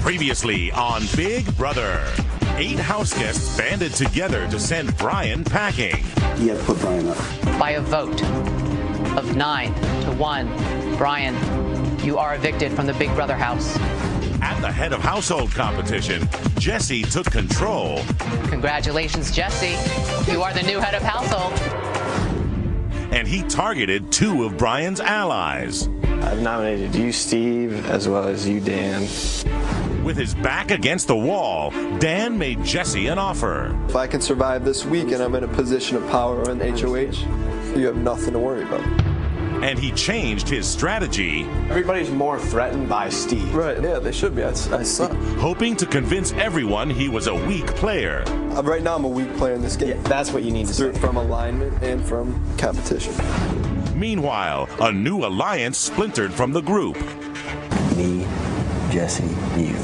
Previously on Big Brother, 8 house guests banded together to send Brian packing. You have to put Brian up. By a vote of 9-1, Brian, you are evicted from the Big Brother house. At the head of household competition, Jesse took control. Congratulations, Jesse. You are the new head of household. And he targeted 2 of Brian's allies. I've nominated you, Steve, as well as you, Dan. With his back against the wall, Dan made Jesse an offer. If I can survive this week and I'm in a position of power in HOH, you have nothing to worry about. And he changed his strategy. Everybody's more threatened by Steve. Right, yeah, they should be. I see. Hoping to convince everyone he was a weak player. Right now I'm a weak player in this game. Yeah, that's what you need to say. From alignment and from competition. Meanwhile, a new alliance splintered from the group. Me, Jesse, you,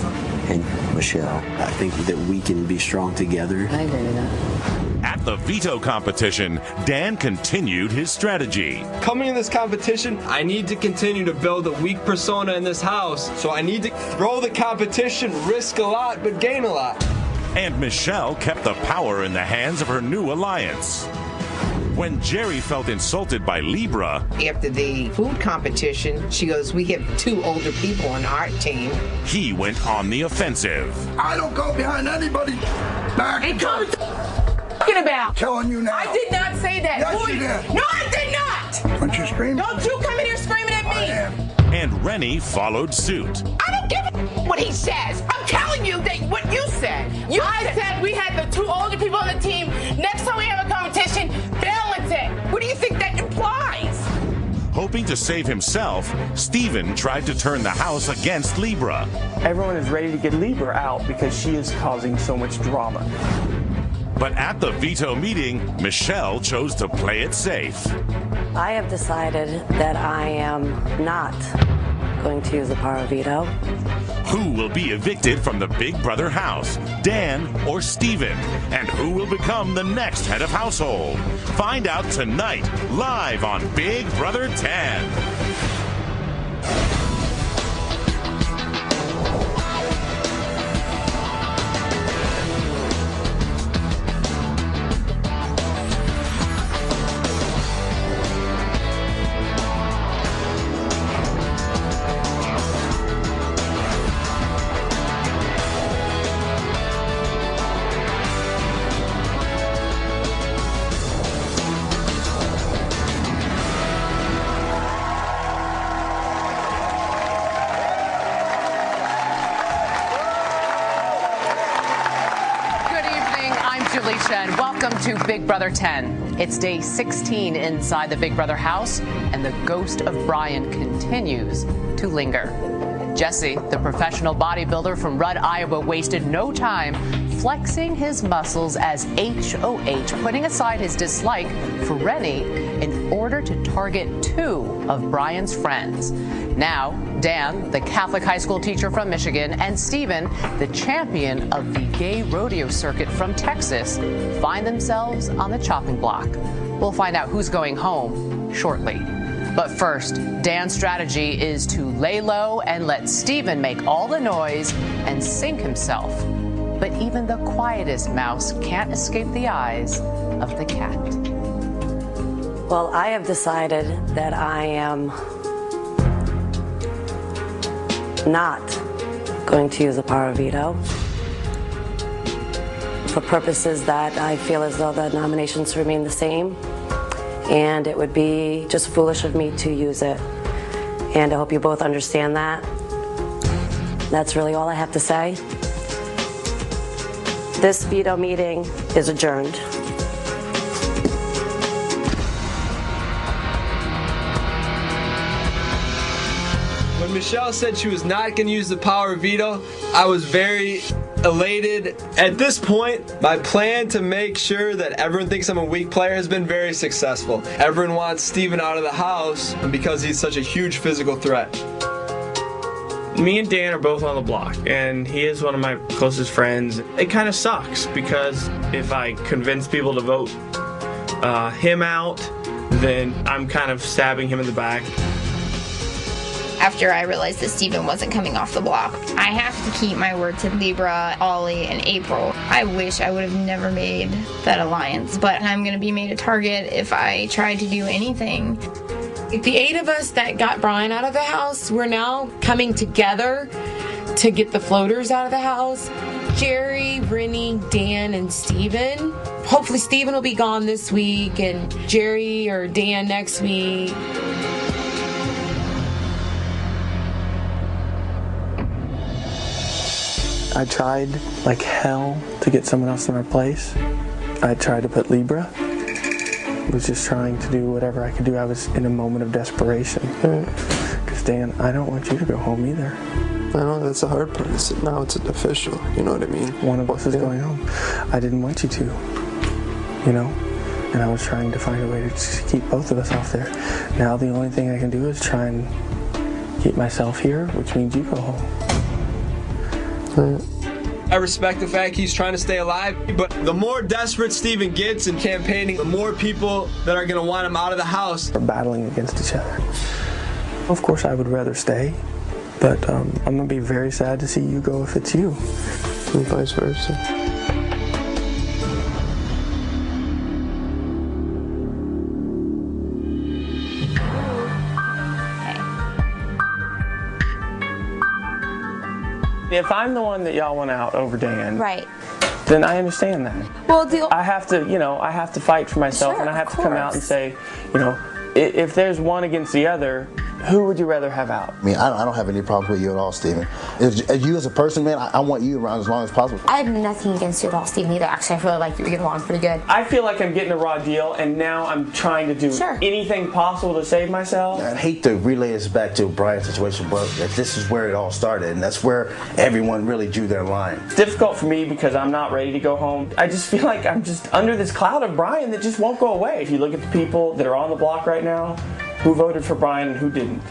and Michelle. I think that we can be strong together. I agree with that. At the veto competition, Dan continued his strategy. Coming in this competition, I need to continue to build a weak persona in this house. So I need to throw the competition, risk a lot, but gain a lot. And Michelle kept the power in the hands of her new alliance. When Jerry felt insulted by Libra, after the food competition, she goes, we have 2 older people on our team. he went on the offensive. I don't go behind anybody's back. Hey, Tommy, talking about? Telling you now. I did not say that. Yes, you did. No, I did not. Don't you scream? Don't you come in here screaming at I me. am. And Rennie followed suit. I don't give a what he says. I'm telling you that what you said. I said we had the 2 older people on the team. Next time we have a competition, balance it. What do you think that implies? Hoping to save himself, Steven tried to turn the house against Libra. Everyone is ready to get Libra out because she is causing so much drama. But at the veto meeting, Michelle chose to play it safe. I have decided that I am not going to use the power of veto. Who will be evicted from the Big Brother house, Dan or Steven? And who will become the next head of household? Find out tonight, live on Big Brother 10. And welcome to Big Brother 10. It's day 16 inside the Big Brother house, and the ghost of Brian continues to linger. Jesse, the professional bodybuilder from Rudd, Iowa, wasted no time flexing his muscles as HOH, putting aside his dislike for Rennie in order to target 2 of Brian's friends. Now, Dan, the Catholic high school teacher from Michigan, and Steven, the champion of the gay rodeo circuit from Texas, find themselves on the chopping block. We'll find out who's going home shortly. But first, Dan's strategy is to lay low and let Steven make all the noise and sink himself. But even the quietest mouse can't escape the eyes of the cat. Well, I have decided that I am not going to use the power of veto for purposes that I feel as though the nominations remain the same, and it would be just foolish of me to use it. And I hope you both understand that. That's really all I have to say. This veto meeting is adjourned. When Michelle said she was not going to use the power of veto, I was very elated. At this point, my plan to make sure that everyone thinks I'm a weak player has been very successful. Everyone wants Steven out of the house because he's such a huge physical threat. Me and Dan are both on the block, and he is one of my closest friends. It kind of sucks because if I convince people to vote him out, then I'm kind of stabbing him in the back. after I realized that Steven wasn't coming off the block. I have to keep my word to Libra, Ollie, and April. I wish I would have never made that alliance, but I'm going to be made a target if I try to do anything. The 8 of us that got Brian out of the house, we're now coming together to get the floaters out of the house. Jerry, Brittany, Dan, and Steven. Hopefully Steven will be gone this week and Jerry or Dan next week. I tried like hell to get someone else in our place. I tried to put Libra. I was just trying to do whatever I could do. I was in a moment of desperation. Because Dan, I don't want you to go home either. I know that's the hard part. Now it's official. You know what I mean? One of us is going home. I didn't want you to, you know? And I was trying to find a way to just keep both of us off there. Now the only thing I can do is try and keep myself here, which means you go home. I respect the fact he's trying to stay alive, but the more desperate Steven gets in campaigning, the more people that are going to want him out of the house. We're battling against each other. Of course, I would rather stay, but I'm going to be very sad to see you go if it's you. And vice versa. If I'm the one that y'all want out over Dan, right, then I understand that. Well, I have to, you know, I have to fight for myself, sure, and I have to come out and say, you know, if there's one against the other, who would you rather have out? I mean, I don't have any problems with you at all, Steven. As you as a person, man, I want you around as long as possible. I have nothing against you at all, Steven, either. Actually, I feel like we get along pretty good. I feel like I'm getting a raw deal, and now I'm trying to do anything possible to save myself. I hate to relay this back to Brian's situation, but this is where it all started, and that's where everyone really drew their line. It's difficult for me because I'm not ready to go home. I just feel like I'm just under this cloud of Brian that just won't go away. If you look at the people that are on the block right now, who voted for Brian and who didn't.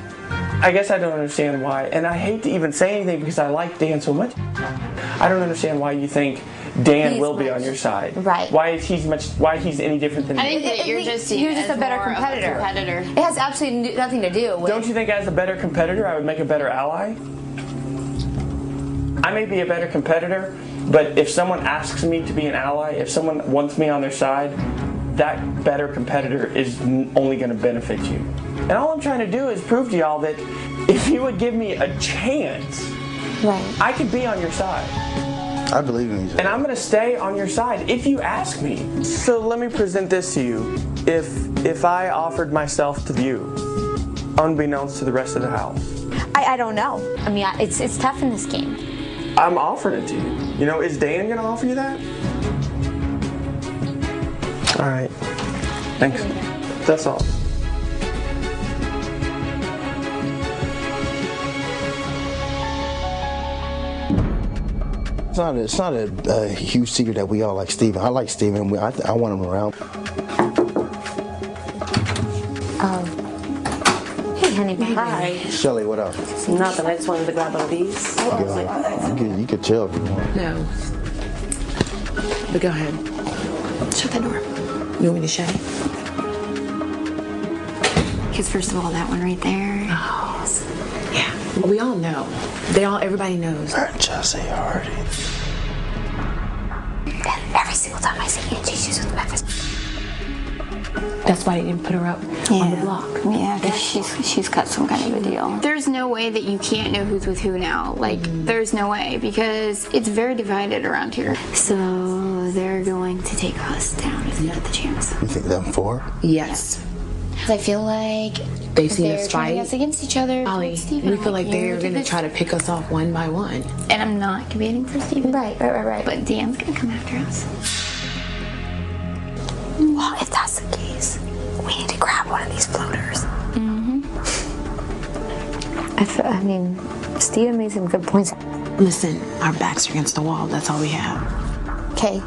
I guess I don't understand why, and I hate to even say anything because I like Dan so much. I don't understand why you think Dan will be on your side. Right. Why he's any different than I you. think that you're just a better competitor. It has absolutely nothing to do with... Don't you think as a better competitor I would make a better ally? I may be a better competitor, but if someone asks me to be an ally, if someone wants me on their side, that better competitor is only going to benefit you. And all I'm trying to do is prove to y'all that if you would give me a chance, I could be on your side. I believe in you. And I'm going to stay on your side if you ask me. So let me present this to you. If I offered myself to you, unbeknownst to the rest of the house. I don't know. I mean, it's tough in this game. I'm offering it to you. You know, is Dan going to offer you that? All right. Thanks. That's all. It's not a huge secret that we all like Steven. I like Steven. I want him around. Hey, honey. Hi. Shelly, what up? Nothing. I just wanted to grab one of these. You could chill if you want. No. But go ahead. Shut the door. You want me to shut it? Because first of all, that one right there. Oh. Yes. Yeah. Well, we all know. Everybody knows. Jesse Hardy. And every single time I see Angie, she's with Memphis. That's why they didn't put her up on the block. Yeah, because she's got some kind of a deal. There's no way that you can't know who's with who now. Like, there's no way, because it's very divided around here. So they're going to take us down if they get the chance. You think them four? Yes. I feel like they've seen us fight. turning us against each other. Ollie, we feel like they're going to try to pick us off one by one. And I'm not competing for Steven. Right. But Dan's going to come after us. Well, if that's the case, we need to grab one of these floaters. I mean, Steven made some good points. Listen, our backs are against the wall. That's all we have. Okay.